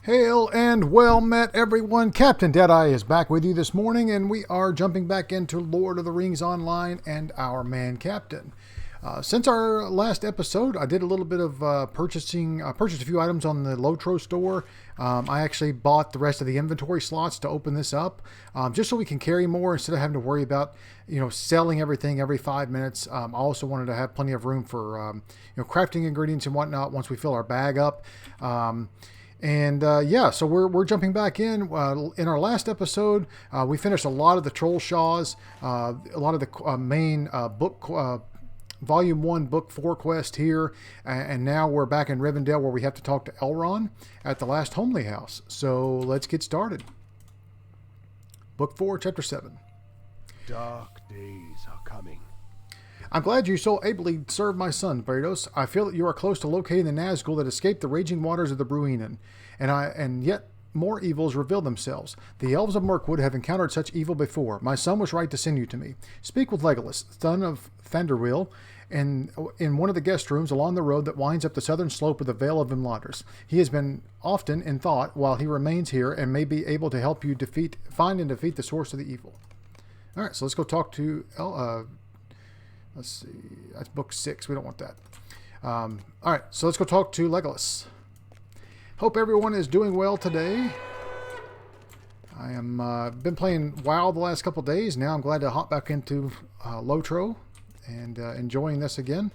Hail and well met, everyone. Captain Deadeye is back with you this morning, and we are jumping back into Lord of the Rings Online and our man captain. Since our last episode, I did a little bit of purchasing. I purchased a few items on the Lotro store. I actually bought the rest of the inventory slots to open this up, just so we can carry more instead of having to worry about, selling everything every 5 minutes. I also wanted to have plenty of room for, crafting ingredients and whatnot once we fill our bag up. So we're jumping back in. In our last episode, we finished a lot of the Troll Shaws, a lot of the main book, Volume 1, Book 4 quest here, and now we're back in Rivendell where we have to talk to Elrond at the last homely house. So let's get started. Book 4, Chapter 7. Dark days are coming. I'm glad you so ably served my son, Brados. I feel that you are close to locating the Nazgul that escaped the raging waters of the Bruinen, and yet more evils reveal themselves. The elves of Mirkwood have encountered such evil before. My son was right to send you to me. Speak with Legolas, son of Thranduil, in one of the guest rooms along the road that winds up the southern slope of the Vale of Imladris. He has been often in thought while he remains here and may be able to help you find and defeat the source of the evil. All right, so let's go talk to let's see. That's book 6. We don't want that. All right, so let's go talk to Legolas. Hope everyone is doing well today. I am been playing WoW the last couple days. Now I'm glad to hop back into Lotro and enjoying this again.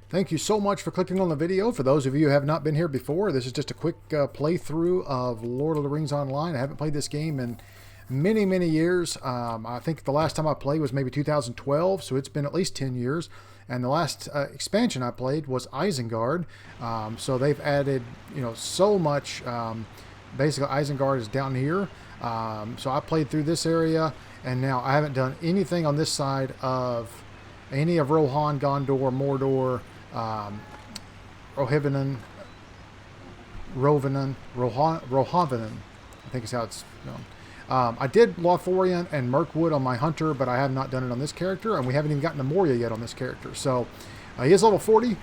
Thank you so much for clicking on the video. For those of you who have not been here before, this is just a quick playthrough of Lord of the Rings Online. I haven't played this game in many years. I think the last time I played was maybe 2012, so it's been at least 10 years. And the last expansion I played was Isengard. So they've added, so much. Basically, Isengard is down here. So I played through this area, and now I haven't done anything on this side of any of Rohan, Gondor, Mordor, Rohirrim, Rohirrim, I think is how it's known. I did Lothlorien and Mirkwood on my hunter, but I have not done it on this character, and we haven't even gotten to Moria yet on this character. So he is level 40.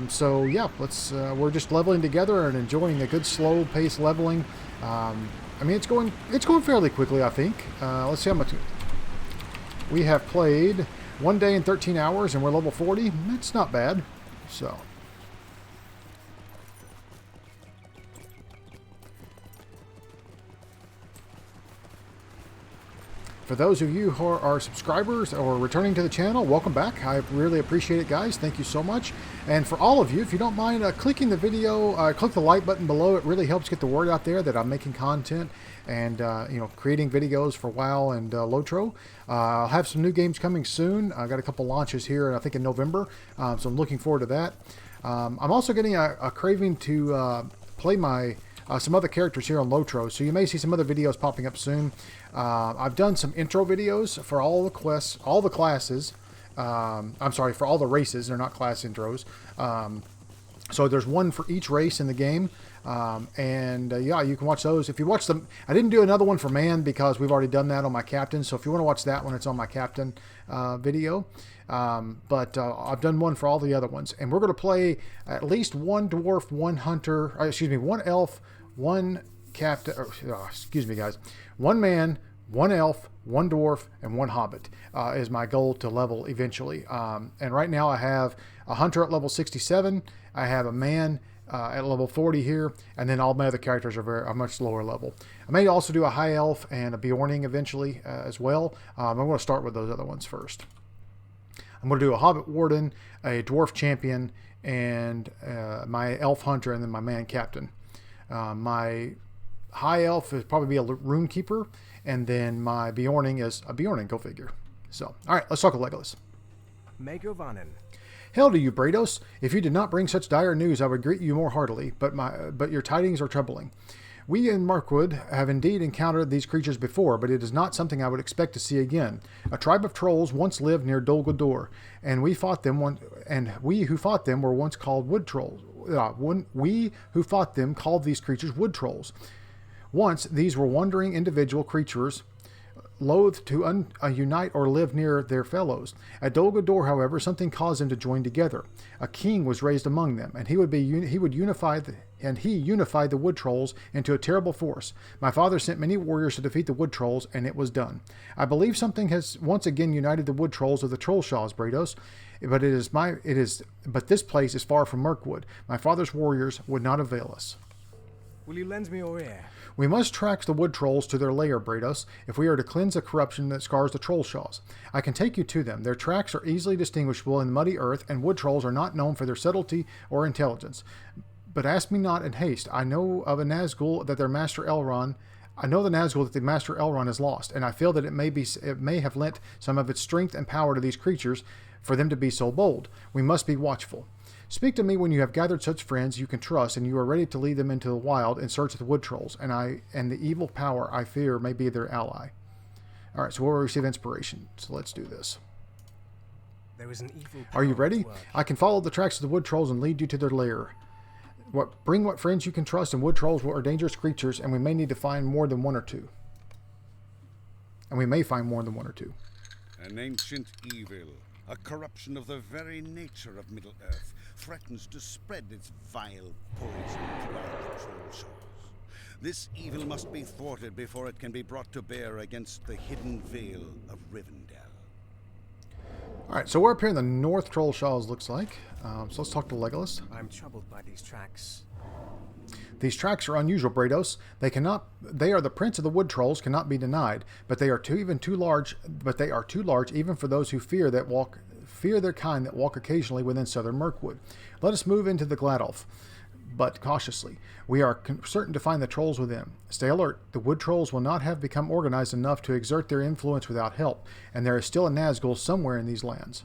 So yeah, we're just leveling together and enjoying a good slow pace leveling. It's going fairly quickly, I think. Let's see how much we have played. 1 day and 13 hours, and we're level 40. It's not bad. So. For those of you who are subscribers or returning to the channel, welcome back. I really appreciate it, guys. Thank you so much. And for all of you, if you don't mind clicking the video, click the like button below. It really helps get the word out there that I'm making content and creating videos for WoW and Lotro. I'll have some new games coming soon. I got a couple launches here, I think in November, so I'm looking forward to that. I'm also getting a craving to play my some other characters here on Lotro, so you may see some other videos popping up soon. I've done some intro videos for all the quests, all the classes. I'm sorry, for all the races. They're not class intros. So there's one for each race in the game. Yeah, you can watch those. If you watch them, I didn't do another one for man because we've already done that on my captain. So if you want to watch that one, it's on my captain video. I've done one for all the other ones. And we're going to play at least one dwarf, one hunter, one elf, one captain, excuse me, guys. One man, one elf, one dwarf, and one hobbit is my goal to level eventually. And right now I have a hunter at level 67. I have a man at level 40 here, and then all my other characters are much lower level. I may also do a high elf and a Beorning eventually as well. I'm going to start with those other ones first. I'm going to do a hobbit warden, a dwarf champion, and my elf hunter, and then my man captain. My high elf is probably be a rune keeper, and then my Beorning is a Beorning, go figure. So, all right, let's talk with Legolas. Megovanen. Hail to you, Brados. If you did not bring such dire news, I would greet you more heartily, but your tidings are troubling. We in Mirkwood have indeed encountered these creatures before, but it is not something I would expect to see again. A tribe of trolls once lived near Dol Guldur, and we who fought them were once called wood trolls. We who fought them called these creatures wood trolls. Once, these were wandering individual creatures loath to unite or live near their fellows. At Dol Guldur, however, something caused them to join together. A king was raised among them, and he unified the wood trolls into a terrible force. My father sent many warriors to defeat the wood trolls, and it was done. I believe something has once again united the wood trolls with the Trollshaws, Brados, but this place is far from Mirkwood. My father's warriors would not avail us. Will you lend me your ear? We must track the wood trolls to their lair, Brados, if we are to cleanse the corruption that scars the Trollshaws. I can take you to them. Their tracks are easily distinguishable in the muddy earth, and wood trolls are not known for their subtlety or intelligence. But ask me not in haste. I know of a Nazgul that their master Elrond. I know the Nazgul that the master Elrond has lost, and I feel that it may have lent some of its strength and power to these creatures for them to be so bold. We must be watchful. Speak to me when you have gathered such friends you can trust, and you are ready to lead them into the wild in search of the wood trolls, and the evil power I fear may be their ally. All right, so we'll receive inspiration. So let's do this. There is an evil power. Are you ready? I can follow the tracks of the wood trolls and lead you to their lair. Bring what friends you can trust, and wood trolls are dangerous creatures, and we may need to find more than one or two. And we may find more than one or two. An ancient evil, a corruption of the very nature of Middle-earth, threatens to spread its vile poison throughout the Trollshaws. This evil must be thwarted before it can be brought to bear against the hidden veil of Rivendell. Alright, so we're up here in the North Trollshaws, looks like. So let's talk to Legolas. I'm troubled by these tracks. These tracks are unusual, Brados. They are the prince of the wood trolls, cannot be denied, but they are too large even for those who fear their kind that walk occasionally within southern Mirkwood. Let us move into the Gladolf, but cautiously. We are certain to find the trolls within. Stay alert. The wood trolls will not have become organized enough to exert their influence without help, and there is still a Nazgul somewhere in these lands.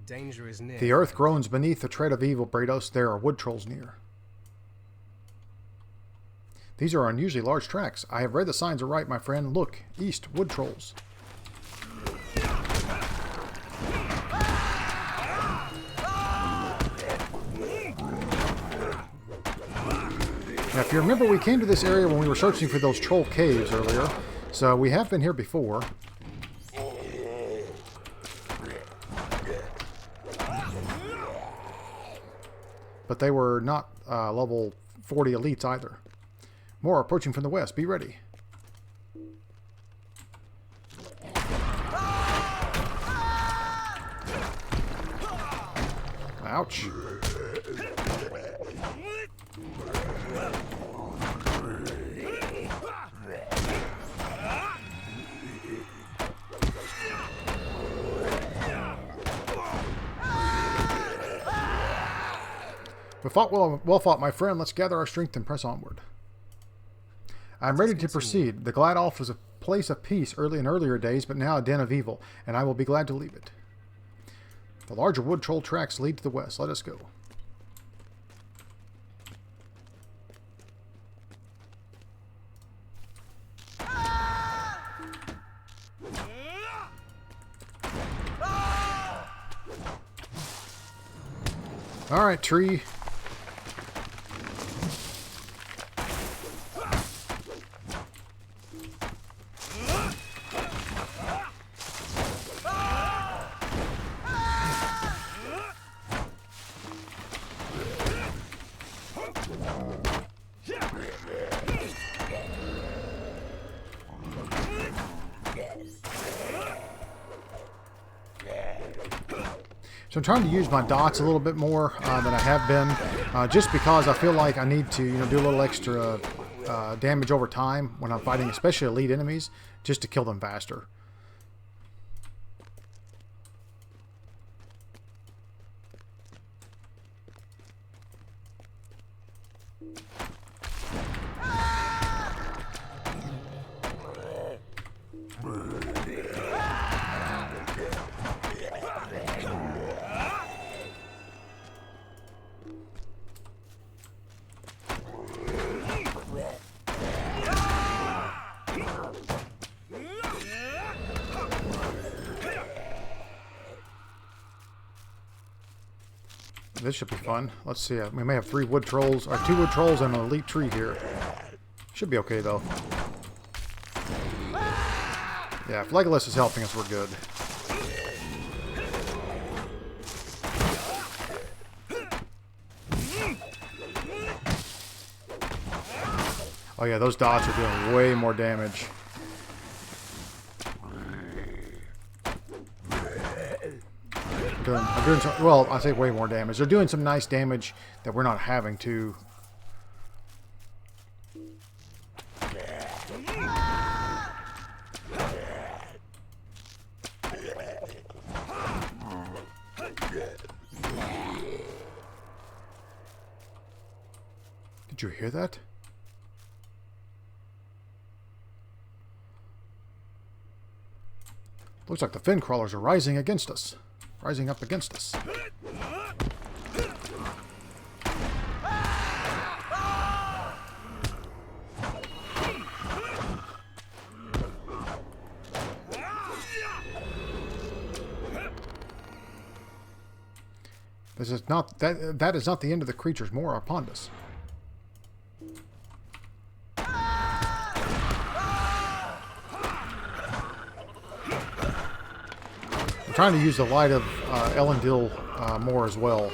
Danger is near. The earth groans beneath the tread of evil, Brados. There are wood trolls near. These are unusually large tracks. I have read the signs are right, my friend. Look, east, wood trolls. Now, if you remember, we came to this area when we were searching for those troll caves earlier, so we have been here before. But they were not level 40 elites either. More approaching from the west. Be ready. Ouch. Well fought, my friend. Let's gather our strength and press onward. I'm ready to proceed. The Gladolf was a place of peace in earlier days, but now a den of evil, and I will be glad to leave it. The larger wood troll tracks lead to the west. Let us go. All right, tree. So I'm trying to use my dots a little bit more than I have been, just because I feel like I need to, do a little extra damage over time when I'm fighting, especially elite enemies, just to kill them faster. This should be fun. Let's see. We may have 3 wood trolls, or 2 wood trolls and an elite tree here. Should be okay, though. Yeah, if Legolas is helping us, we're good. Oh yeah, those dots are doing way more damage. I'm doing some, well, I say way more damage. They're doing some nice damage that we're not having to. Did you hear that? Looks like the fin crawlers are rising against us. Rising up against us. This is not that is not the end of the creatures. More are upon us. I'm trying to use the light of Elendil more as well.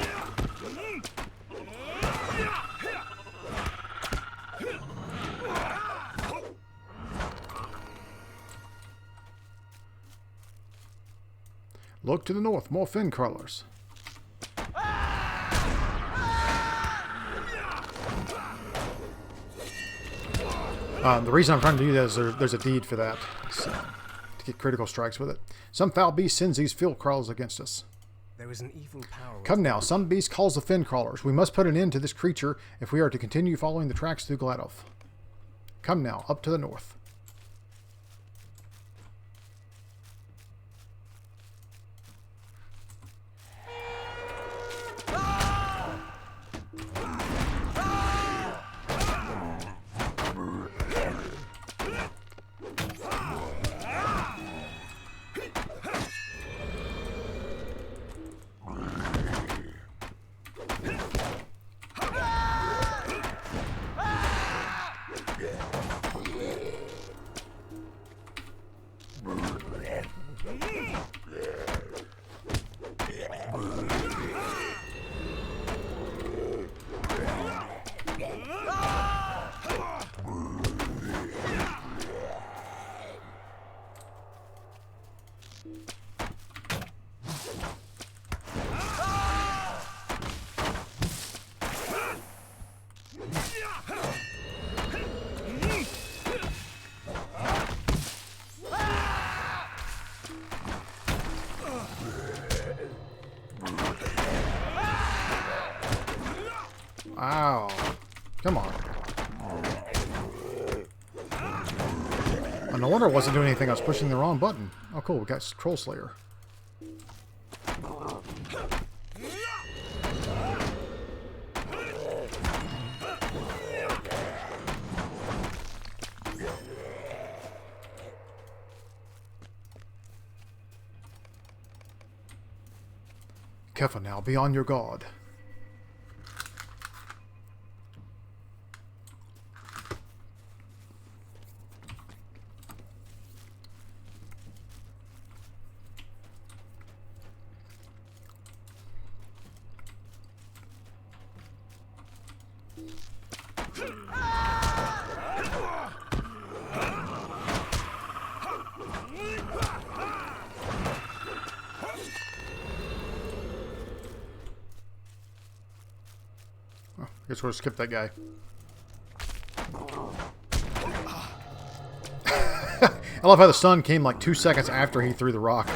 Look to the north, more fin crawlers. The reason I'm trying to do that is there's a deed for that. So, to get critical strikes with it. Some foul beast sends these field crawlers against us. There was an evil power. Come now, some beast calls the fin crawlers. We must put an end to this creature if we are to continue following the tracks through Gladoff. Come now, up to the north. Ow. Come on. Oh, no wonder I wasn't doing anything. I was pushing the wrong button. Oh, cool. We got Troll Slayer. Careful now. Be on your guard. I guess we'll skip that guy. I love how the sun came like 2 seconds after he threw the rock.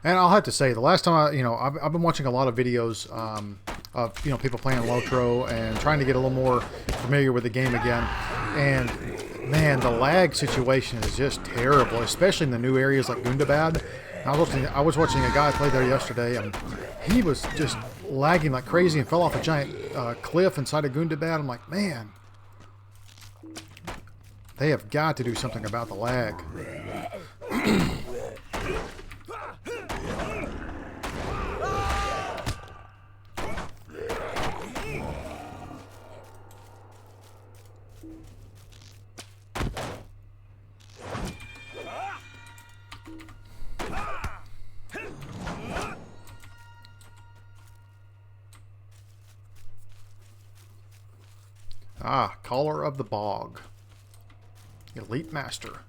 And I'll have to say, the last time I've been watching a lot of videos of people playing Lotro and trying to get a little more familiar with the game again. And man, the lag situation is just terrible, especially in the new areas like Gundabad. I was watching a guy play there yesterday, and he was just lagging like crazy and fell off a giant cliff inside of Gundabad. I'm like, man, they have got to do something about the lag. Ah, Caller of the Bog. Elite Master.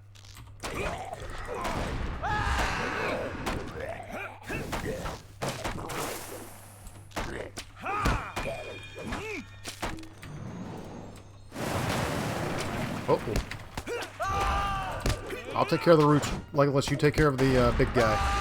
Uh-oh. I'll take care of the roots, Legolas. You take care of the big guy.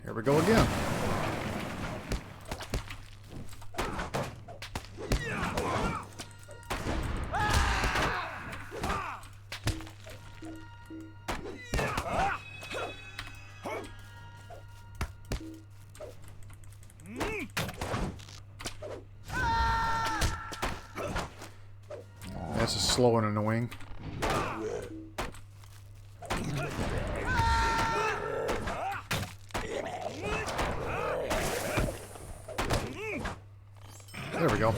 Here we go again. This is slow and annoying. There we go.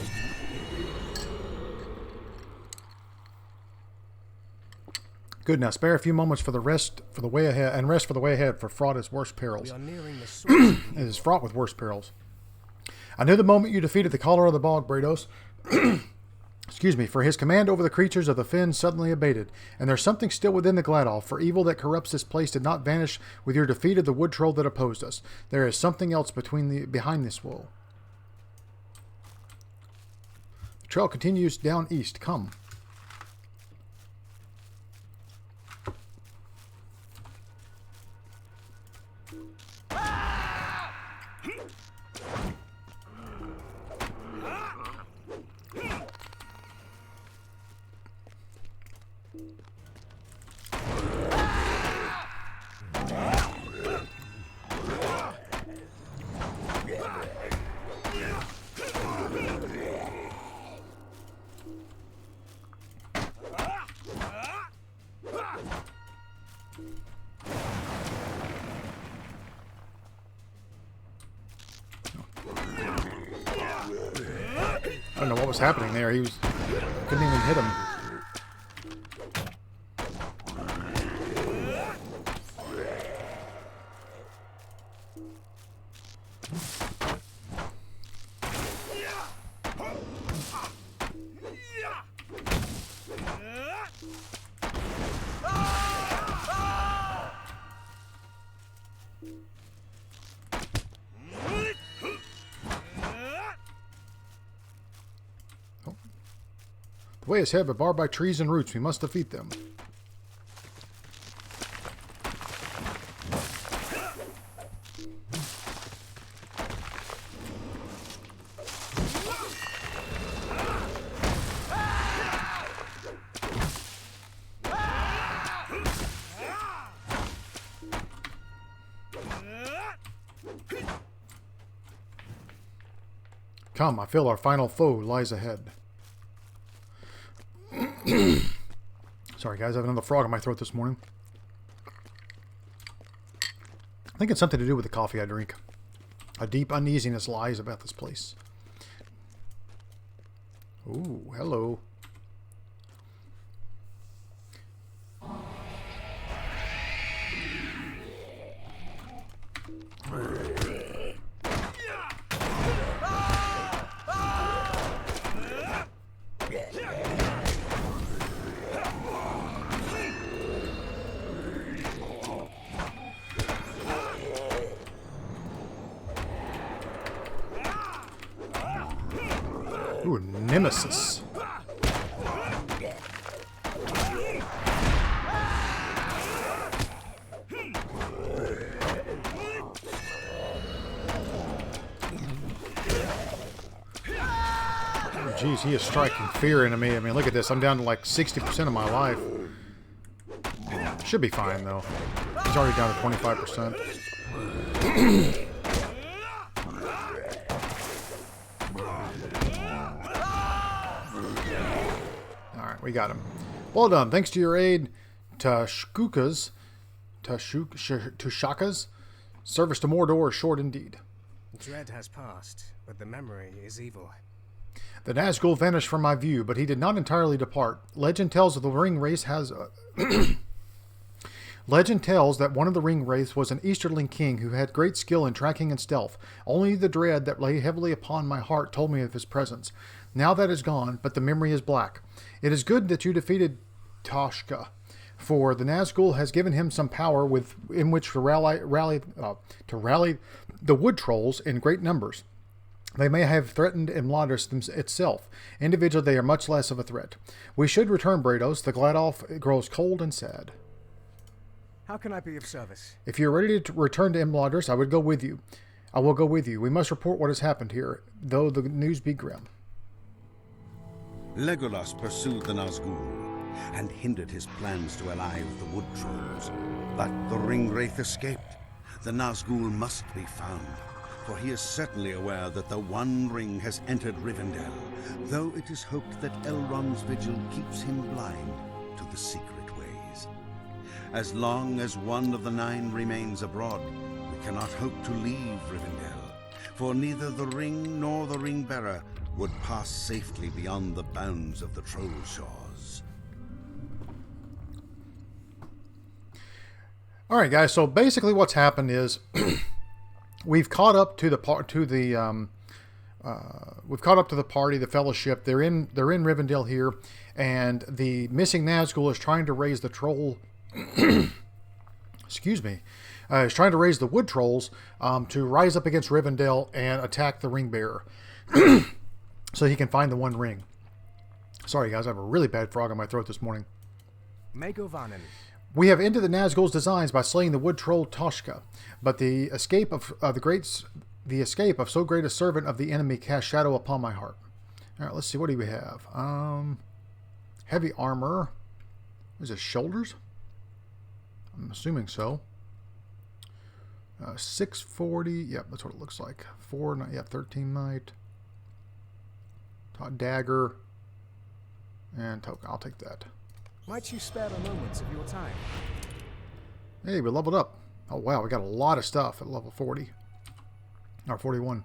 Good. Now spare a few moments for the rest for the way ahead, and rest for the way ahead. For fraught is worse perils. We are nearing the source. It is fraught with worse perils. I knew the moment you defeated the Caller of the Bog, Brados. Excuse me, for his command over the creatures of the fen suddenly abated, and there's something still within the Gladolf, for evil that corrupts this place did not vanish with your defeat of the wood troll that opposed us. There is something else behind this woe. The trail continues down east. Come. I don't know what was happening there. Couldn't even hit him. The way is ahead, but barred by trees and roots. We must defeat them. Come, I feel our final foe lies ahead. Sorry guys, I have another frog in my throat this morning. I think it's something to do with the coffee I drink. A deep uneasiness lies about this place. Ooh, hello. Ooh, Nemesis. Jeez, he is striking fear into me. I mean, look at this. I'm down to like 60% of my life. Should be fine, though. He's already down to 25%. Alright, we got him. Well done. Thanks to your aid, Tashkukas, Tushakas. Service to Mordor is short indeed. Dread has passed, but the memory is evil. The Nazgul vanished from my view, but he did not entirely depart. Legend tells that the ring race has... Legend tells that one of the ring wraiths was an Easterling king who had great skill in tracking and stealth. Only the dread that lay heavily upon my heart told me of his presence. Now that is gone, but the memory is black. It is good that you defeated Toshka, for the Nazgul has given him some power in which to rally the wood trolls in great numbers. They may have threatened Imladris itself. Individually, they are much less of a threat. We should return, Brados. The Gladolf grows cold and sad. How can I be of service? If you are ready to return to Imladris, I would go with you. I will go with you. We must report what has happened here, though the news be grim. Legolas pursued the Nazgul and hindered his plans to ally with the wood trolls. But the ringwraith escaped. The Nazgul must be found, for he is certainly aware that the One Ring has entered Rivendell, though it is hoped that Elrond's vigil keeps him blind to the secret ways. As long as one of the nine remains abroad, we cannot hope to leave Rivendell, for neither the ring nor the ring-bearer would pass safely beyond the bounds of the troll shores. All right, guys. So basically, what's happened is we've caught up to the party, the Fellowship. They're in Rivendell here, and the missing Nazgul is trying to raise the troll. Excuse me. Is trying to raise the wood trolls to rise up against Rivendell and attack the ring bearer, so he can find the One Ring. Sorry, guys. I have a really bad frog in my throat this morning. Megovanen. We have ended the Nazgul's designs by slaying the wood troll Toshka, but the escape of so great a servant of the enemy cast shadow upon my heart. All right, let's see. What do we have? Heavy armor. Is it shoulders? I'm assuming so. 640. Yep, that's what it looks like. 13 might. Dagger. And token. I'll take that. Might you spare the moments of your time? Hey, we leveled up. Oh, wow. We got a lot of stuff at level 40. Or 41.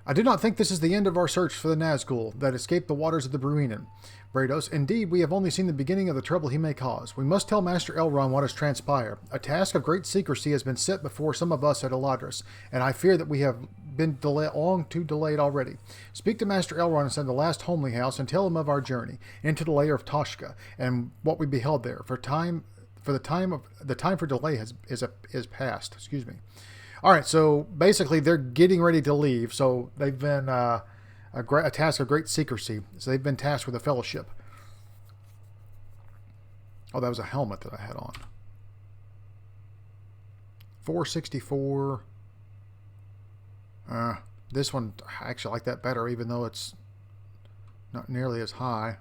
I do not think this is the end of our search for the Nazgul that escaped the waters of the Bruinen. Brados, indeed, we have only seen the beginning of the trouble he may cause. We must tell Master Elrond what has transpired. A task of great secrecy has been set before some of us at Eladris, and I fear that we have been long too delayed already. Speak to Master Elrond inside the last homely house and tell him of our journey into the lair of Toshka and what we beheld there. The time for delay is past. Excuse me. All right, so basically they're getting ready to leave. So they've been a task of great secrecy. So they've been tasked with a fellowship. Oh, that was a helmet that I had on. 464. This one, I actually like that better, even though it's not nearly as high.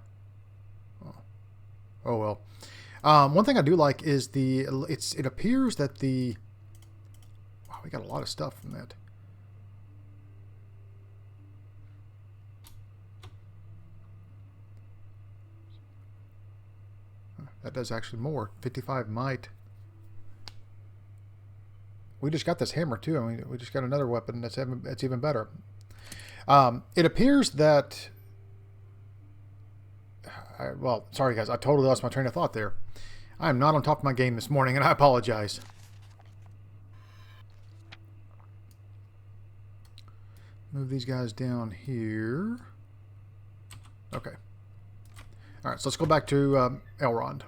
Oh well. One thing I do like is it appears that the... Wow, we got a lot of stuff from that. That does actually more. 55 might. We just got this hammer too. I mean, we just got another weapon that's even better. It appears that... well, sorry guys, I totally lost my train of thought there. I am not on top of my game this morning, and I apologize. Move these guys down here. Okay. All right, so let's go back to Elrond.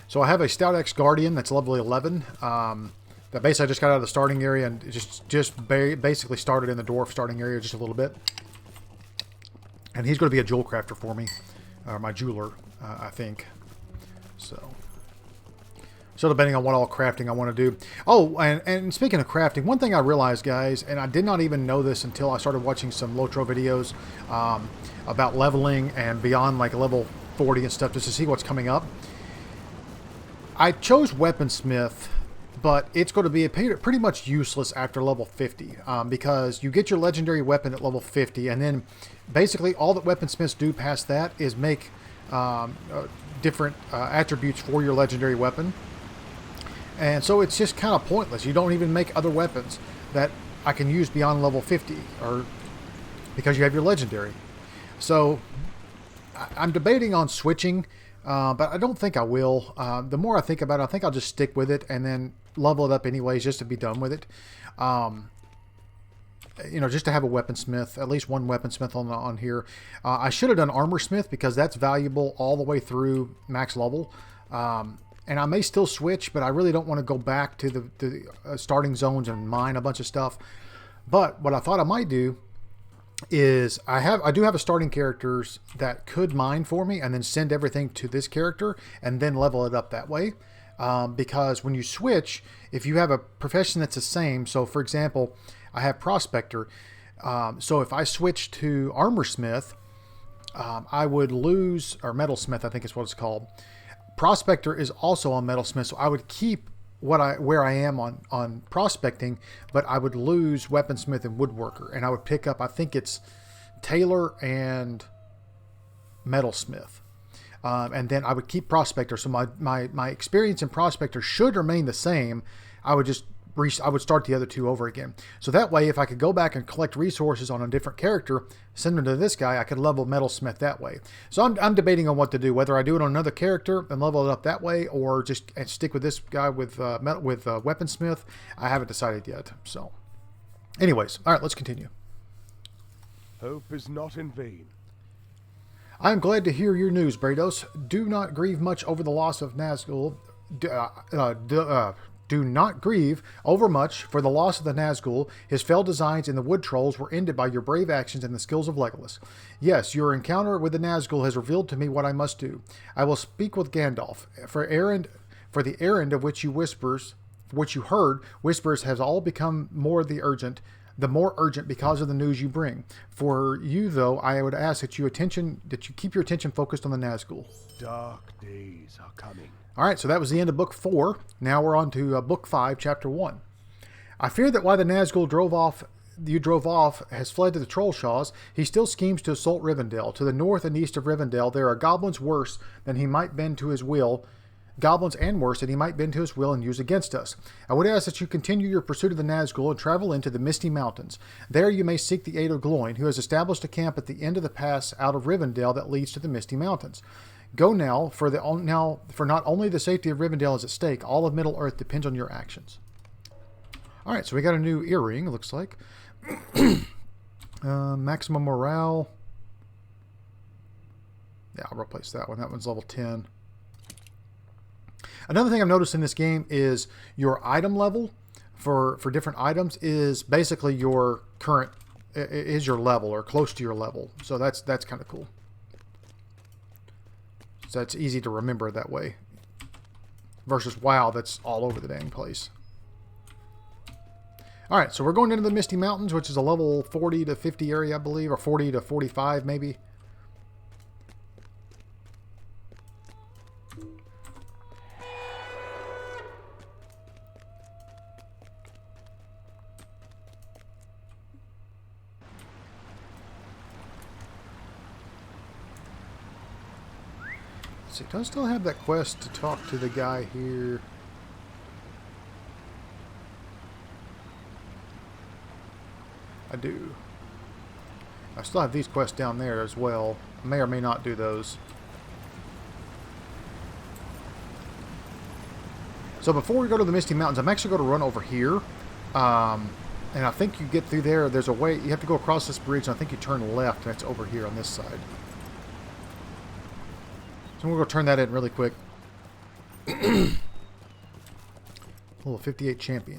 So I have a Stout X Guardian that's level 11. That basically I just got out of the starting area and basically started in the dwarf starting area just a little bit. And he's going to be a jewel crafter for me. My jeweler, I think. So depending on what all crafting I want to do. Oh, and speaking of crafting, one thing I realized, guys, and I did not even know this until I started watching some Lotro videos about leveling and beyond like level 40 and stuff just to see what's coming up. I chose Weaponsmith, but it's going to be pretty much useless after level 50 because you get your legendary weapon at level 50, and then basically all that Weaponsmiths do past that is make different attributes for your legendary weapon. And so it's just kind of pointless. You don't even make other weapons that I can use beyond level 50 or because you have your legendary. So I'm debating on switching, but I don't think I will. The more I think about it, I think I'll just stick with it and then level it up anyways just to be done with it. You know, just to have a weaponsmith, at least one weaponsmith on here. I should have done armorsmith because that's valuable all the way through max level. And I may still switch, but I really don't want to go back to the starting zones and mine a bunch of stuff. But what I thought I might do is I do have a starting characters that could mine for me and then send everything to this character and then level it up that way. Because when you switch, if you have a profession that's the same, so for example, I have prospector. So if I switch to armorsmith, I would lose, or metalsmith, I think is what it's called. Prospector is also on metalsmith, so I would keep where I am on prospecting, but I would lose weaponsmith and woodworker, and I would pick up, I think it's tailor and metalsmith, and then I would keep prospector. So my experience in prospector should remain the same. I would start the other two over again. So that way, if I could go back and collect resources on a different character, send them to this guy, I could level metalsmith that way. So I'm debating on what to do, whether I do it on another character and level it up that way, or just stick with this guy with weaponsmith. I haven't decided yet. So anyways, all right, let's continue. Hope is not in vain. I am glad to hear your news, Brados. Do not grieve much over the loss of Nazgul. Do not grieve overmuch for the loss of the Nazgul. His fell designs in the wood trolls were ended by your brave actions and the skills of Legolas. Yes, your encounter with the Nazgul has revealed to me what I must do. I will speak with Gandalf. For the errand of which you heard, whispers has all become the more urgent because of the news you bring. For you, though, I would ask that you keep your attention focused on the Nazgul. Dark days are coming. All right, so that was the end of Book 4. Now we're on to Book 5, Chapter 1. I fear that while the Nazgul you drove off has fled to the Trollshaws, he still schemes to assault Rivendell. To the north and east of Rivendell, there are goblins worse than he might bend to his will. Goblins and worse than he might bend to his will and use against us. I would ask that you continue your pursuit of the Nazgul and travel into the Misty Mountains. There you may seek the aid of Gloin, who has established a camp at the end of the pass out of Rivendell that leads to the Misty Mountains. Go now, for not only the safety of Rivendell is at stake, all of Middle-earth depends on your actions. All right, so we got a new earring, it looks like. Maximum morale. Yeah, I'll replace that one. That one's level 10. Another thing I've noticed in this game is your item level for different items is basically your current, is your level or close to your level. So that's kind of cool. So it's easy to remember that way. Versus WoW, that's all over the dang place. Alright, so we're going into the Misty Mountains, which is a level 40 to 50 area, I believe. Or 40 to 45, maybe. Do I still have that quest to talk to the guy here? I do. I still have these quests down there as well. I may or may not do those. So before we go to the Misty Mountains, I'm actually going to run over here. And I think you get through there. There's a way. You have to go across this bridge, and I think you turn left, and it's over here on this side. So I'm going to go turn that in really quick. Level 58 champion.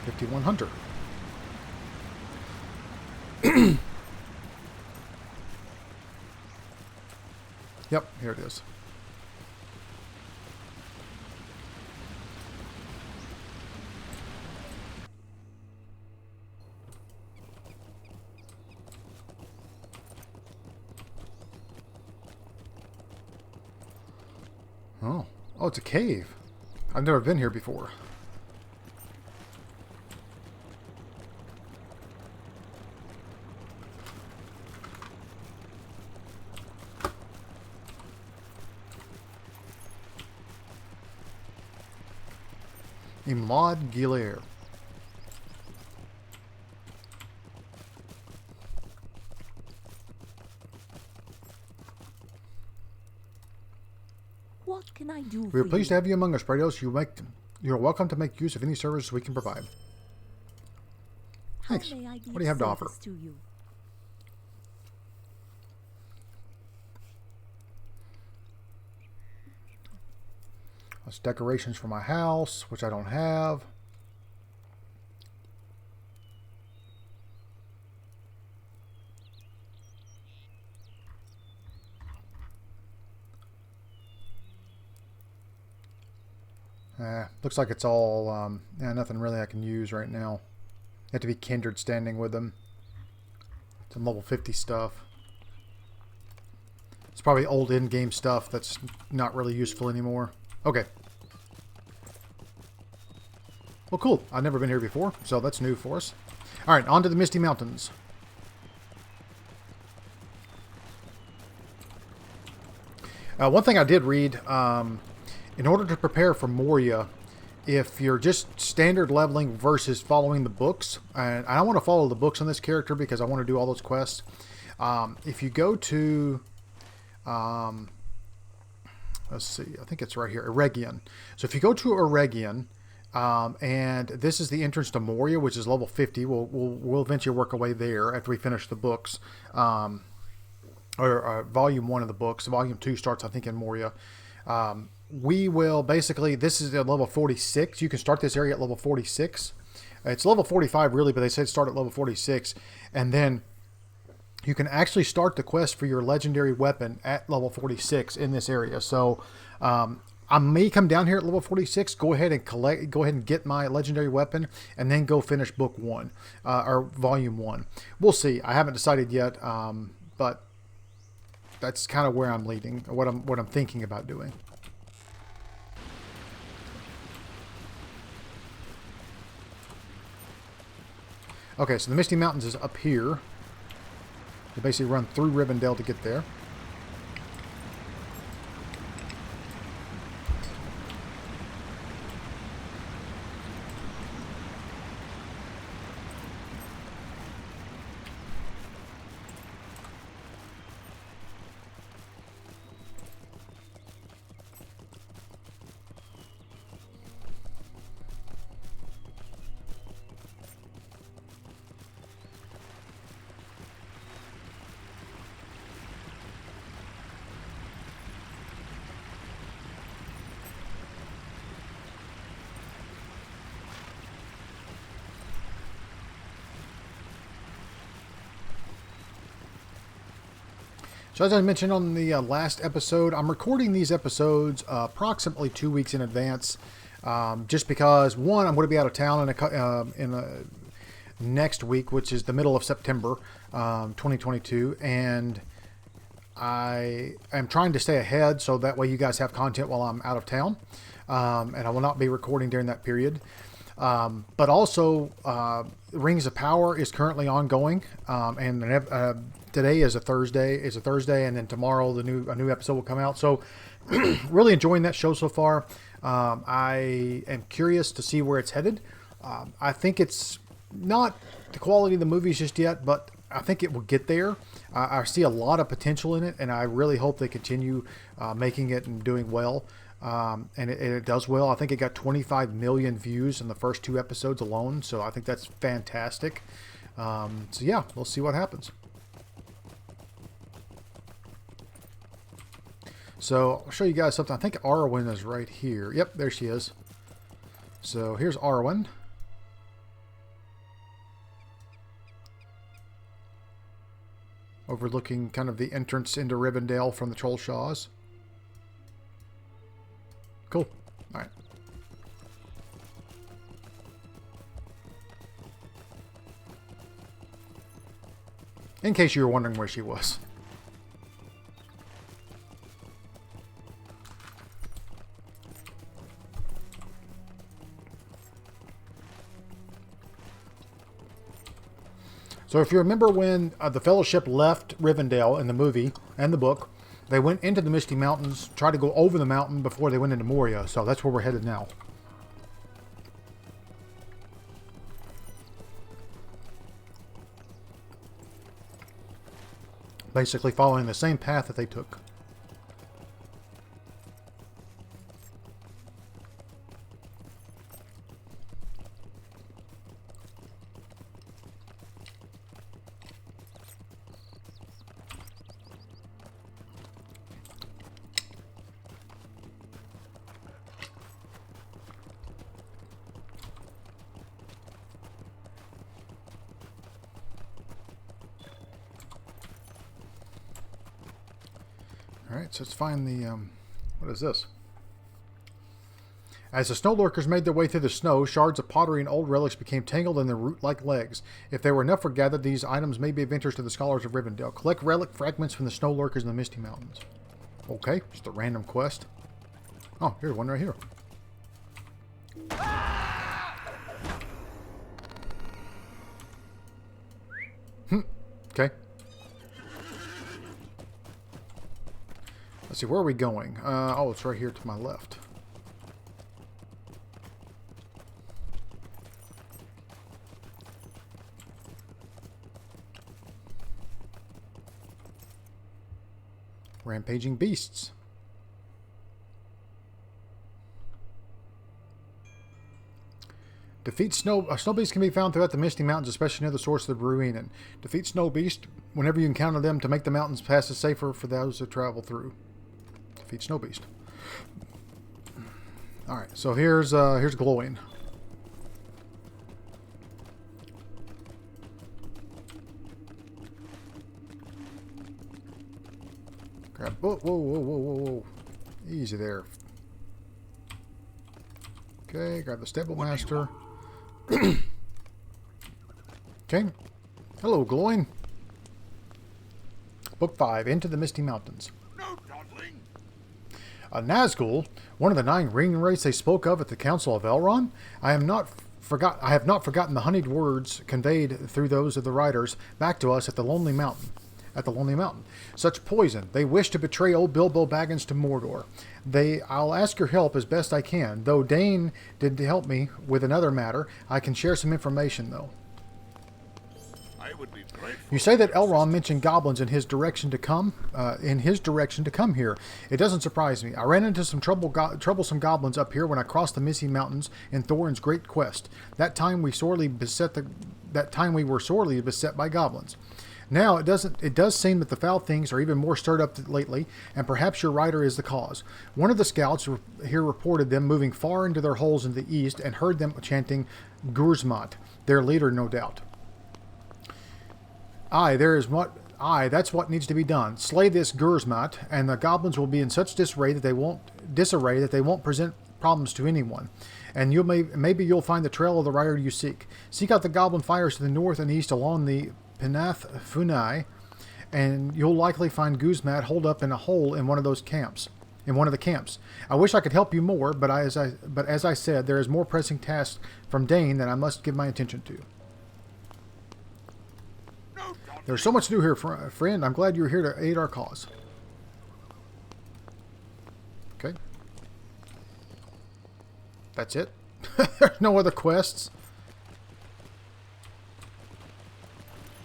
'51 hunter. Yep, here it is. Oh, it's a cave. I've never been here before. Imad Gilair. What can I do We are for pleased you? to have you among us, Praetos. You're welcome to make use of any service we can provide. How Thanks. may I be What do you have of to offer? service to you? That's decorations for my house, which I don't have. Looks like it's all, yeah, nothing really I can use right now. You have to be kindred standing with them. Some level 50 stuff. It's probably old in-game stuff that's not really useful anymore. Okay. Well, cool. I've never been here before, so that's new for us. Alright, on to the Misty Mountains. One thing I did read, in order to prepare for Moria, if you're just standard leveling versus following the books, and I want to follow the books on this character because I want to do all those quests. If you go to, let's see, I think it's right here, Eregion. So if you go to Eregion, and this is the entrance to Moria, which is level 50. We'll eventually work our way there after we finish the books, or volume 1 of the books. Volume 2 starts, I think, in Moria. We will basically, this is at level 46. You can start this area at level 46. It's level 45 really, but they said start at level 46, and then you can actually start the quest for your legendary weapon at level 46 in this area. So I may come down here at level 46, go ahead and get my legendary weapon, and then go finish book 1, or volume 1. We'll see. I haven't decided yet, but that's kind of where I'm leading, what I'm thinking about doing. Okay, so the Misty Mountains is up here. You basically run through Rivendell to get there. So as I mentioned on the last episode, I'm recording these episodes approximately 2 weeks in advance, just because, one, I'm going to be out of town in next week, which is the middle of September 2022, and I am trying to stay ahead so that way you guys have content while I'm out of town, and I will not be recording during that period. But also, Rings of Power is currently ongoing, and today is a Thursday. And then tomorrow a new episode will come out. So, really enjoying that show so far. I am curious to see where it's headed. I think it's not the quality of the movies just yet, but I think it will get there. I see a lot of potential in it, and I really hope they continue making it and doing well. And it does well. I think it got 25 million views in the first 2 episodes alone, so I think that's fantastic. So yeah, we'll see what happens. So I'll show you guys something. I think Arwen is right here. Yep, there she is. So here's Arwen. Overlooking kind of the entrance into Rivendell from the Trollshaws. Cool. All right. In case you were wondering where she was. So if you remember when the Fellowship left Rivendell in the movie and the book, they went into the Misty Mountains, tried to go over the mountain before they went into Moria. So that's where we're headed now. Basically following the same path that they took. Alright, so let's find the, what is this? As the snow lurkers made their way through the snow, shards of pottery and old relics became tangled in their root-like legs. If there were enough were gathered, these items may be of interest to the scholars of Rivendell. Collect relic fragments from the snow lurkers in the Misty Mountains. Okay, just a random quest. Oh, here's one right here. Okay. Let's see, where are we going? Oh, it's right here to my left. Rampaging beasts. Defeat snow beasts can be found throughout the Misty Mountains, especially near the source of the Ruinen. Defeat snow beast whenever you encounter them to make the mountains passes safer for those who travel through. Defeat snow beast. All right, so here's Gloin. Grab. Whoa, whoa, whoa, whoa, whoa, whoa! Easy there. Okay, grab the stable master. Okay. Hello, Gloin. Book 5, Into the Misty Mountains. No dawdling. Nazgul, one of the 9 ring race they spoke of at the Council of Elrond. I have not forgotten the honeyed words conveyed through those of the riders back to us at the Lonely Mountain. Such poison. They wish to betray old Bilbo Baggins to Mordor. I'll ask your help as best I can. Though Dane did help me with another matter, I can share some information, though. I would be grateful. You say that Elrond mentioned goblins in his direction to come here. It doesn't surprise me. I ran into some troublesome goblins up here when I crossed the Misty Mountains in Thorin's great quest. That time we were sorely beset by goblins. Now, it does seem that the foul things are even more stirred up lately, and perhaps your rider is the cause. One of the scouts here reported them moving far into their holes in the east and heard them chanting Gurzmat, their leader, no doubt. That's what needs to be done. Slay this Gurzmat, and the goblins will be in such disarray that they won't present problems to anyone. And maybe you'll find the trail of the rider you seek. Seek out the goblin fires to the north and east along the Penath Funai, and you'll likely find Guzmat holed up in a hole in one of the camps. I wish I could help you more, but as I said, there is more pressing tasks from Dane that I must give my attention to. There's so much to do here, friend. I'm glad you're here to aid our cause. Okay. That's it. There's no other quests.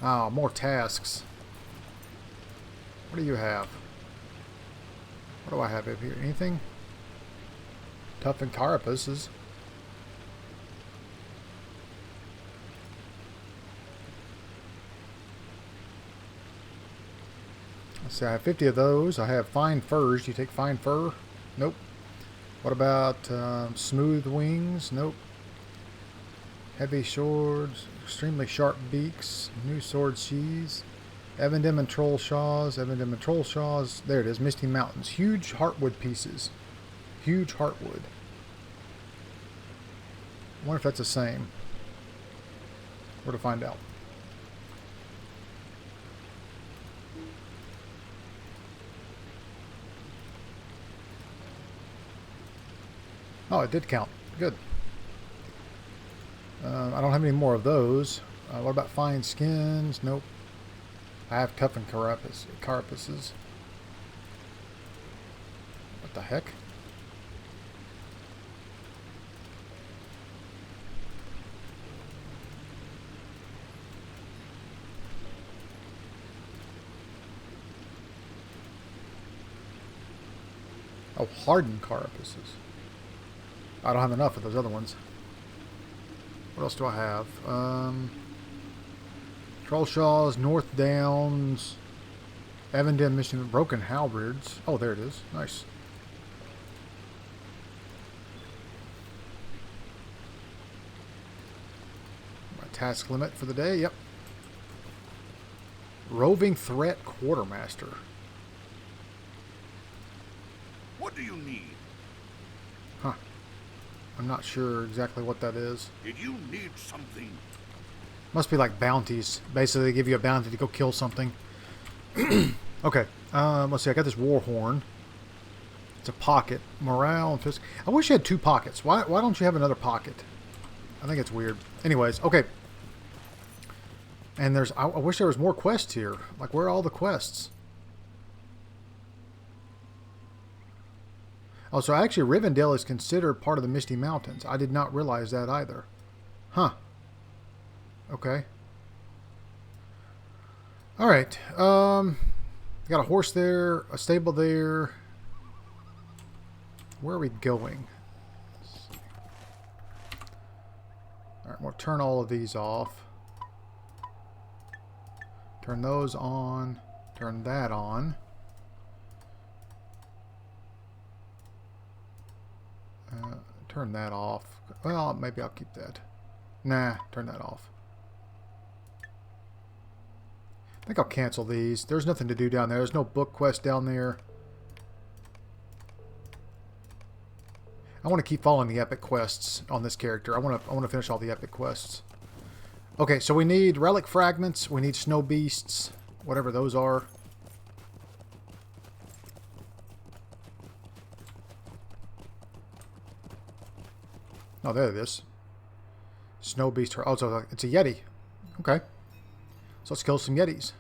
Oh, more tasks. What do you have? What do I have up here? Anything? Toughen carapaces. Let's see, I have 50 of those. I have fine furs. Do you take fine fur? Nope. What about smooth wings? Nope. Heavy swords, extremely sharp beaks, new sword sheaths, Evendim and Troll Shaws, there it is, Misty Mountains, huge heartwood pieces, huge heartwood. I wonder if that's the same. Where to find out. Oh, it did count. Good. I don't have any more of those. What about fine skins? Nope. I have toughened carapaces. What the heck? Oh, hardened carapaces. I don't have enough of those other ones. What else do I have? Trollshaws, North Downs, Evandale Mission, Broken Halberds. Oh, there it is. Nice. My task limit for the day, yep. Roving Threat Quartermaster. What do you need? Huh. I'm not sure exactly what that is. Did you need something? Must be like bounties. Basically, they give you a bounty to go kill something. Okay. Let's see. I got this war horn. It's a pocket. Morale and physical. I wish you had two pockets. Why don't you have another pocket? I think it's weird. Anyways, okay. And I wish there was more quests here. Like, where are all the quests? Oh, so actually Rivendell is considered part of the Misty Mountains. I did not realize that either. Huh. Okay. Alright. Got a horse there, a stable there. Where are we going? Alright, we'll turn all of these off. Turn those on. Turn that on. Turn that off. Well, maybe I'll keep that. Nah, turn that off. I think I'll cancel these. There's nothing to do down there. There's no book quest down there. I want to keep following the epic quests on this character. I want to finish all the epic quests. Okay, so we need relic fragments. We need snow beasts, whatever those are. Oh, there it is. Snow beast. Oh, so it's a yeti. Okay. So let's kill some yetis.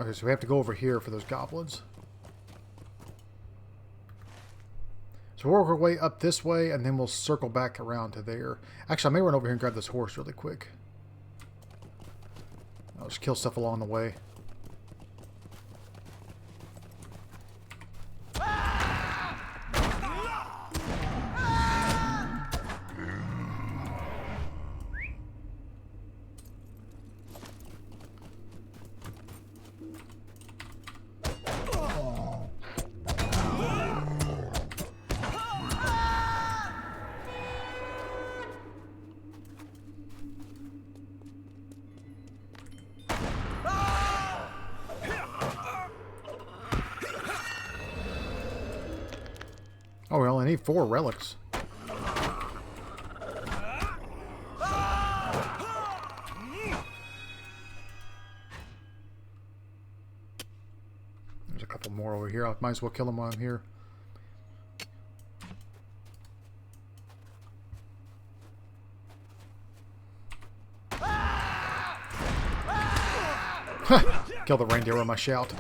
Okay, so we have to go over here for those goblins. So we'll work our way up this way, and then we'll circle back around to there. Actually, I may run over here and grab this horse really quick. I'll just kill stuff along the way. Oh, we only need 4 relics. There's a couple more over here. I might as well kill them while I'm here. Kill the reindeer with my shout.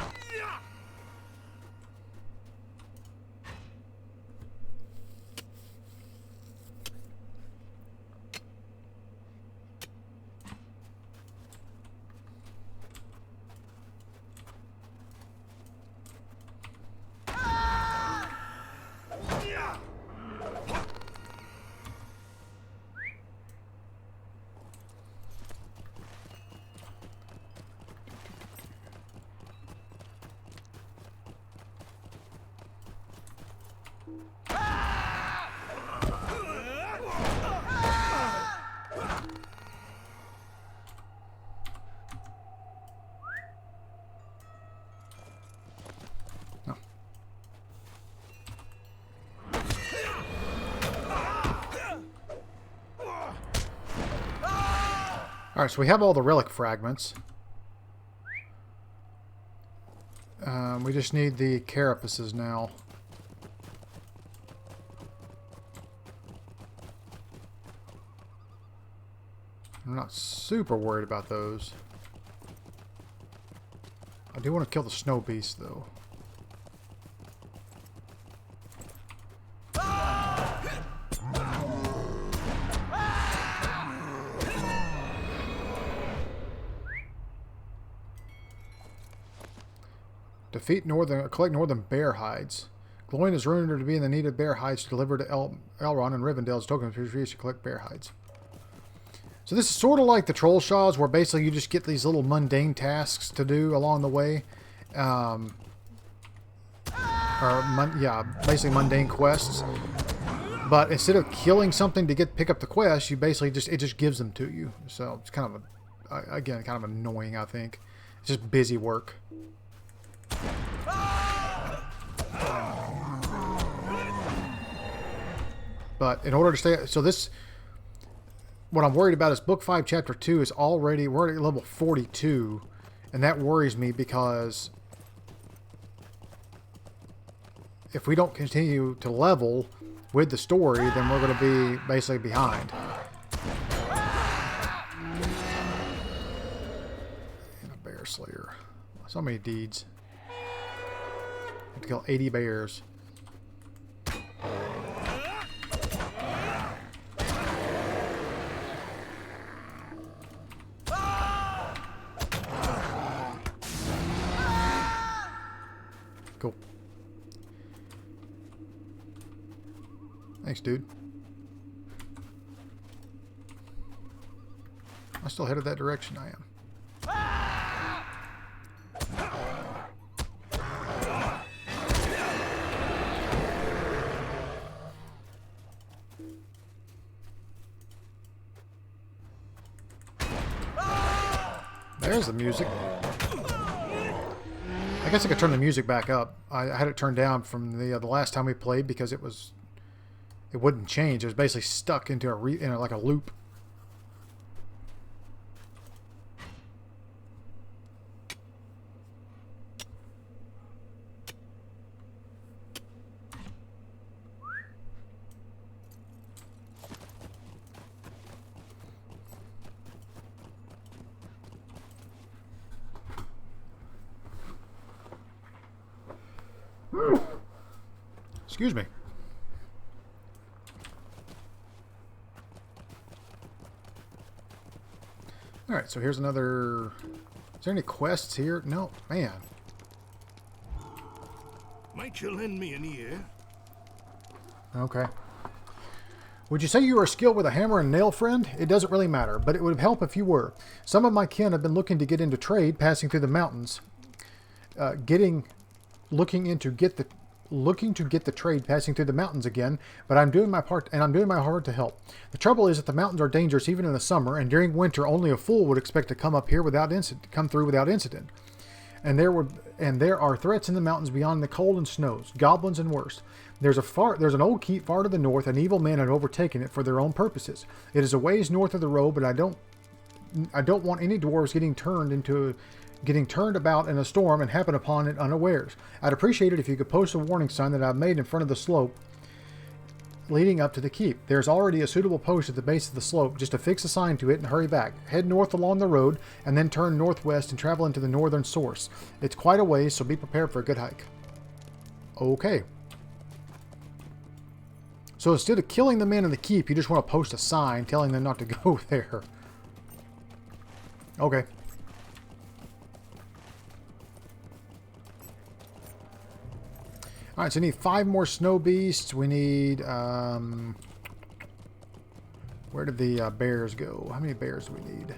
Alright, so we have all the relic fragments. We just need the carapaces now. I'm not super worried about those. I do want to kill the snow beast, though. Collect northern bear hides. Gloin is rumored to be in the need of bear hides to deliver to Elrond and Rivendell as token for to collect bear hides. So this is sort of like the troll shaws, where basically you just get these little mundane tasks to do along the way. Basically mundane quests. But instead of killing something to pick up the quest, you basically it just gives them to you. So it's kind of kind of annoying, I think. It's just busy work. But in order to stay, so this, what I'm worried about is Book 5, Chapter 2 is we're already at level 42, and that worries me because if we don't continue to level with the story, then we're going to be basically behind. And a bear slayer. So many deeds. I have to kill 80 bears. Cool. Thanks, dude. I still headed that direction. I am. There's the music. I guess I could turn the music back up. I had it turned down from the last time we played because it wouldn't change. It was basically stuck into like a loop. Excuse me. Alright, so here's another... Is there any quests here? No, man. Might you lend me an ear? Okay. Would you say you are skilled with a hammer and nail, friend? It doesn't really matter, but it would help if you were. Some of my kin have been looking to get into trade, passing through the mountains. Looking to get the trade passing through the mountains again, but I'm doing my part, and I'm doing my part to help. The trouble is that the mountains are dangerous even in the summer, and during winter only a fool would expect to come up here come through without incident. And there are threats in the mountains beyond the cold and snows, goblins and worse. There's an old keep far to the north, and evil men have overtaken it for their own purposes. It is a ways north of the road, but I don't want any dwarves getting turned about in a storm and happen upon it unawares. I'd appreciate it if you could post a warning sign that I've made in front of the slope leading up to the keep. There's already a suitable post at the base of the slope. Just affix a sign to it and hurry back. Head north along the road and then turn northwest and travel into the northern source. It's quite a ways, so be prepared for a good hike. Okay. So instead of killing the men in the keep, you just want to post a sign telling them not to go there. Okay. Alright, so we need 5 more snow beasts. We need, where did the bears go? How many bears do we need?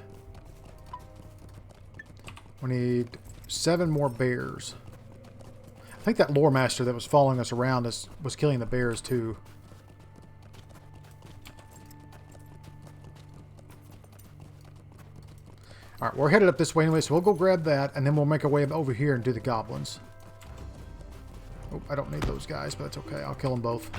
We need 7 more bears. I think that lore master that was following us around was killing the bears too. Alright, we're headed up this way anyway, so we'll go grab that, and then we'll make our way over here and do the goblins. Oh, I don't need those guys, but that's okay. I'll kill them both.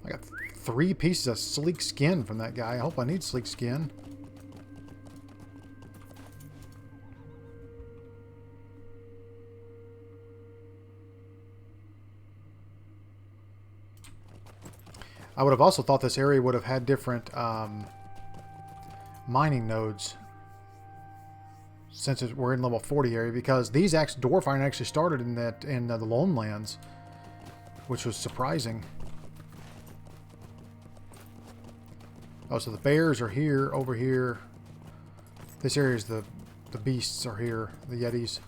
I got 3 pieces of sleek skin from that guy. I hope I need sleek skin. I would have also thought this area would have had different mining nodes since we're in level 40 area, because these dwarf iron actually started in the Lone Lands, which was surprising. Oh, so the bears are here, over here. This area is the beasts are here, the yetis.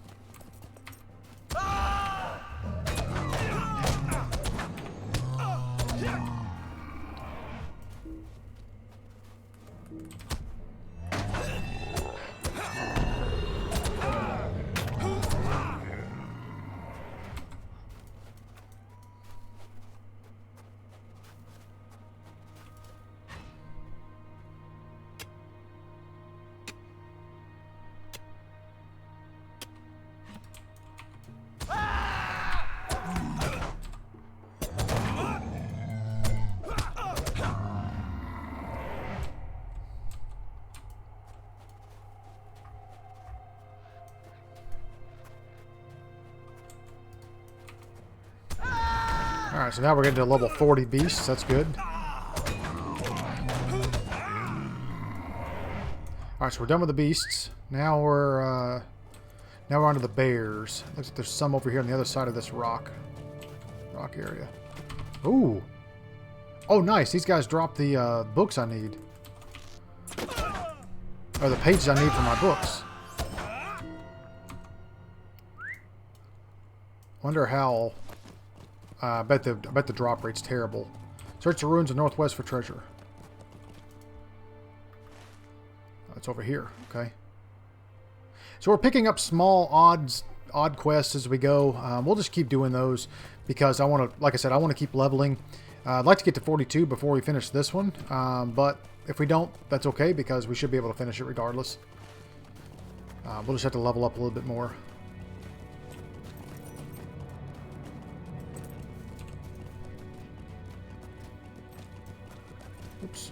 Alright, so now we're getting to level 40 beasts. That's good. Alright, so we're done with the beasts. Now we're on to the bears. Looks like there's some over here on the other side of this rock area. Ooh! Oh, nice. These guys dropped the books I need. Or the pages I need for my books. Wonder how... I bet the drop rate's terrible. Search the ruins of Northwest for treasure. Oh, it's over here. Okay. So we're picking up small odd quests as we go. We'll just keep doing those because I want to, like I said, I want to keep leveling. I'd like to get to 42 before we finish this one. But if we don't, that's okay because we should be able to finish it regardless. We'll just have to level up a little bit more. Oops.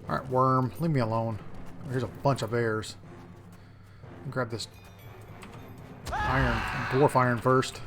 Alright, worm, leave me alone. Here's a bunch of bears. Grab this iron, dwarf iron first.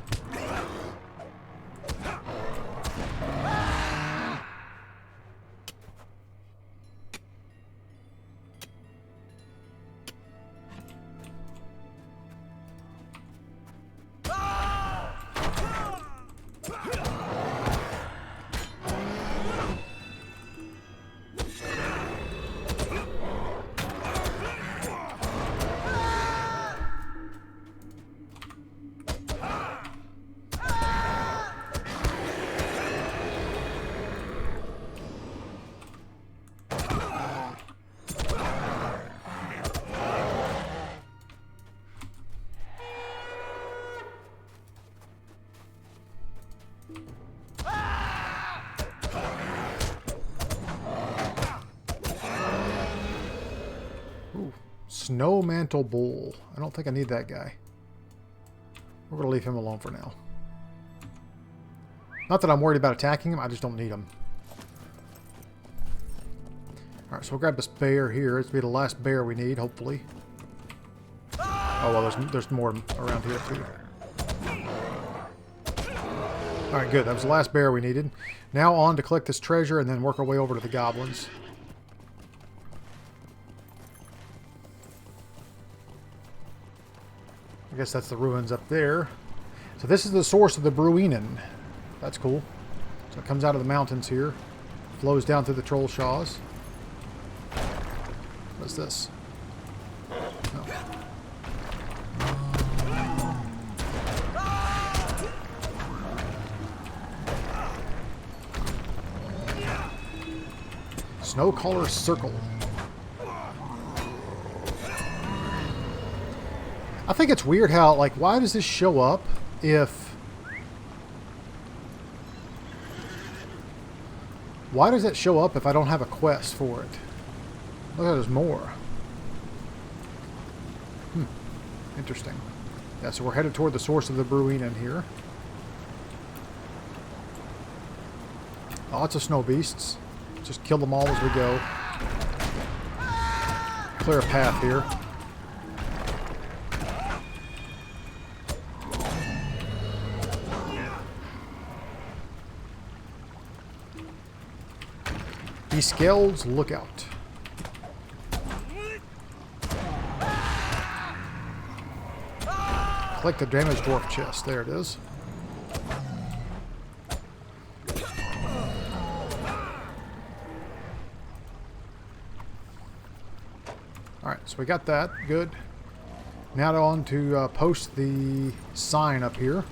Snow Mantle Bull. I don't think I need that guy. We're going to leave him alone for now. Not that I'm worried about attacking him, I just don't need him. Alright, so we'll grab this bear here. This will be the last bear we need, hopefully. Oh, well, there's more around here, too. Alright, good. That was the last bear we needed. Now on to collect this treasure and then work our way over to the goblins. I guess that's the ruins up there. So this is the source of the Bruinen. That's cool. So it comes out of the mountains here. Flows down through the troll shaws. What's this? Oh. Snowcaller Circle. I think it's weird how, like, why does this show up if... Why does it show up if I don't have a quest for it? Look, there's more. Interesting. Yeah, so we're headed toward the source of the brewing in here. Lots of snow beasts. Just kill them all as we go. Clear a path here. These scales, look out. Collect the damaged dwarf chest. There it is. Alright, so we got that. Good. Now on to post the sign up here.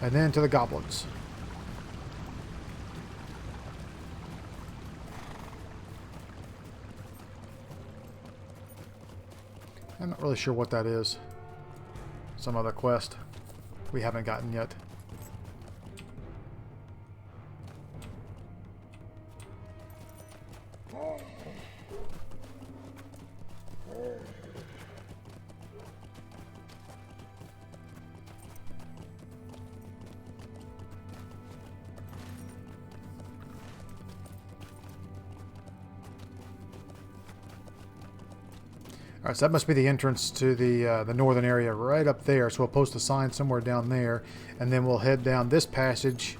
And then to the goblins. I'm not really sure what that is. Some other quest we haven't gotten yet. Alright, so that must be the entrance to the northern area right up there. So we'll post a sign somewhere down there, and then we'll head down this passage.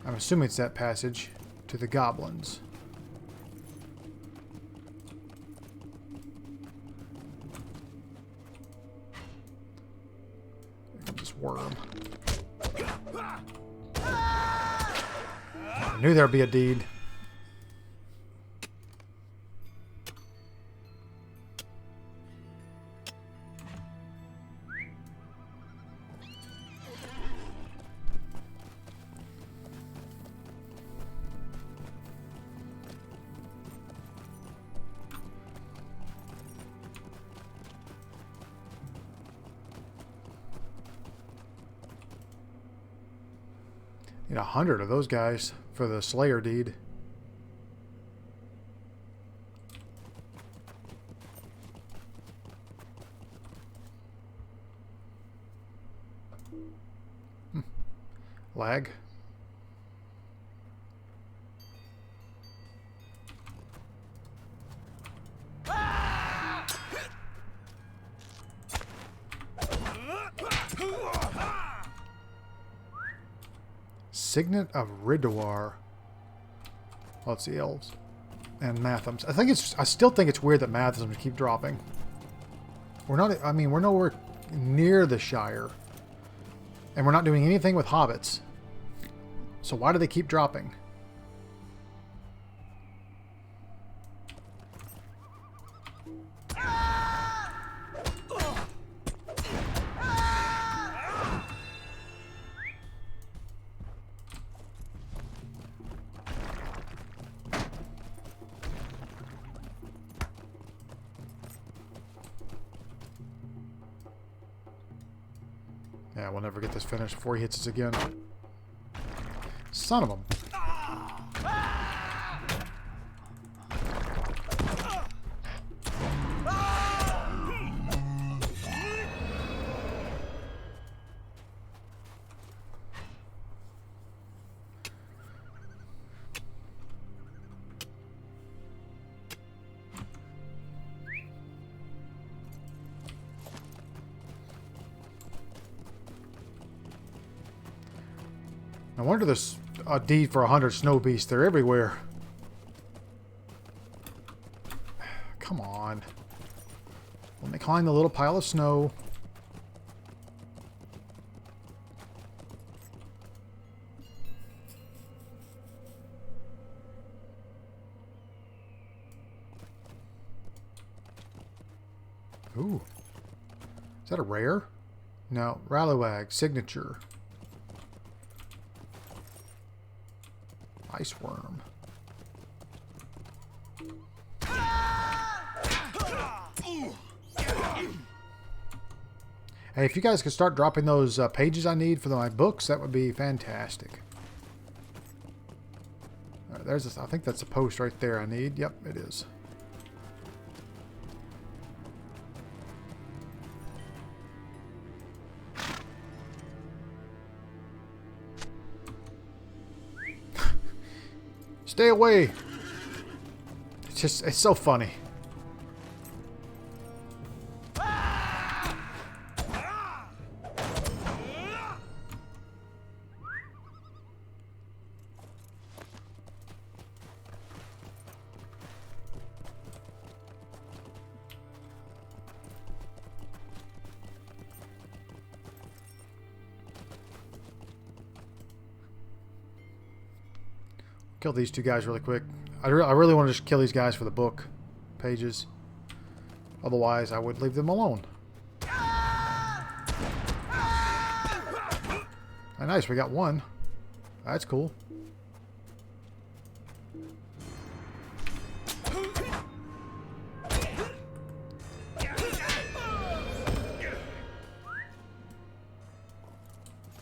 I'm assuming it's that passage to the goblins. This worm. I knew there'd be a deed. Need 100 of those guys for the Slayer deed. Lag. Signet of Ridawar. Well, it's the elves. And Mathams. I still think it's weird that Mathams keep dropping. We're not, I mean, we're nowhere near the Shire. And we're not doing anything with hobbits. So why do they keep dropping? Yeah, we'll never get this finished before he hits us again. Son of a... No wonder there's a deed for 100 snow beasts. They're everywhere. Come on. Let me climb the little pile of snow. Ooh. Is that a rare? No. Rallywag. Signature. Ice worm. Hey, if you guys could start dropping those pages I need for my books, that would be fantastic. All right, there's this, I think that's a post right there I need. Yep, it is. Stay away. It's so funny. Kill these two guys really quick. I really want to just kill these guys for the book pages. Otherwise, I would leave them alone. Oh, nice, we got one. That's cool.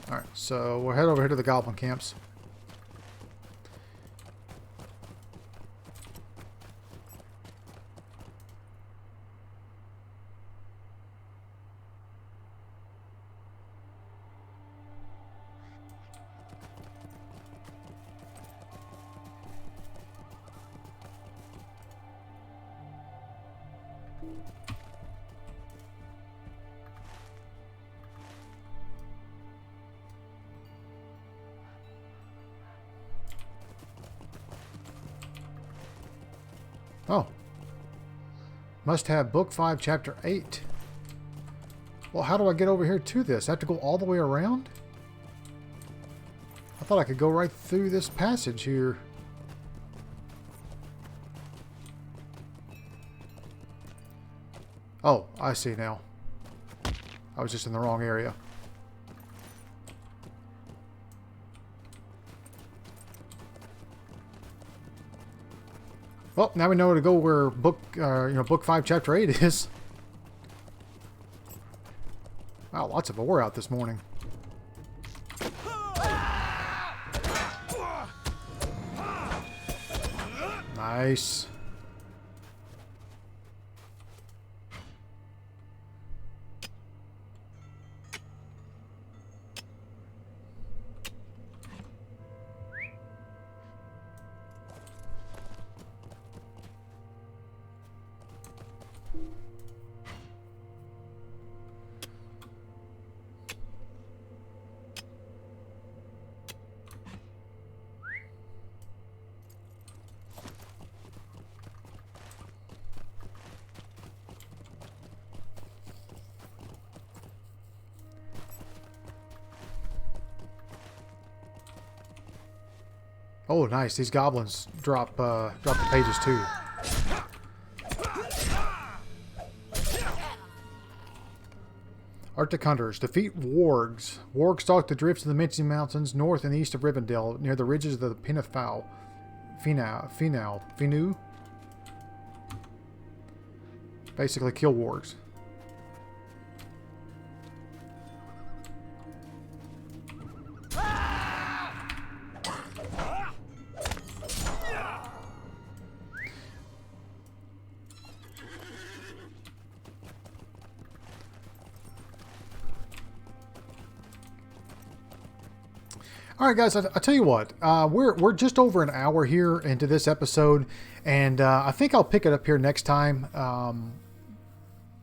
Alright, so we'll head over here to the Goblin Camps. Oh. Must have book 5, chapter 8. Well, how do I get over here to this? I have to go all the way around? I thought I could go right through this passage here. Oh, I see now. I was just in the wrong area. Well, now we know where to go where book, book 5, chapter 8 is. Wow, lots of ore out this morning. Nice. Oh, nice. These goblins drop the pages too. Arctic hunters defeat wargs. Wargs stalk the drifts of the Misty Mountains north and east of Rivendell, near the ridges of the Finu. Basically, kill wargs. All right, guys, I tell you what, we're just over an hour here into this episode, and I think I'll pick it up here next time.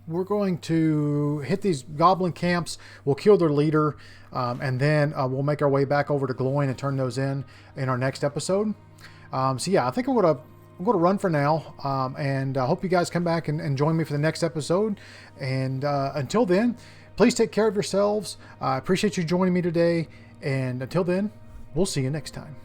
We're going to hit these goblin camps, we'll kill their leader, and then we'll make our way back over to Gloin and turn those in our next episode. So yeah, I think I'm going to run for now, and I hope you guys come back and join me for the next episode. And until then, please take care of yourselves. I appreciate you joining me today. And until then, we'll see you next time.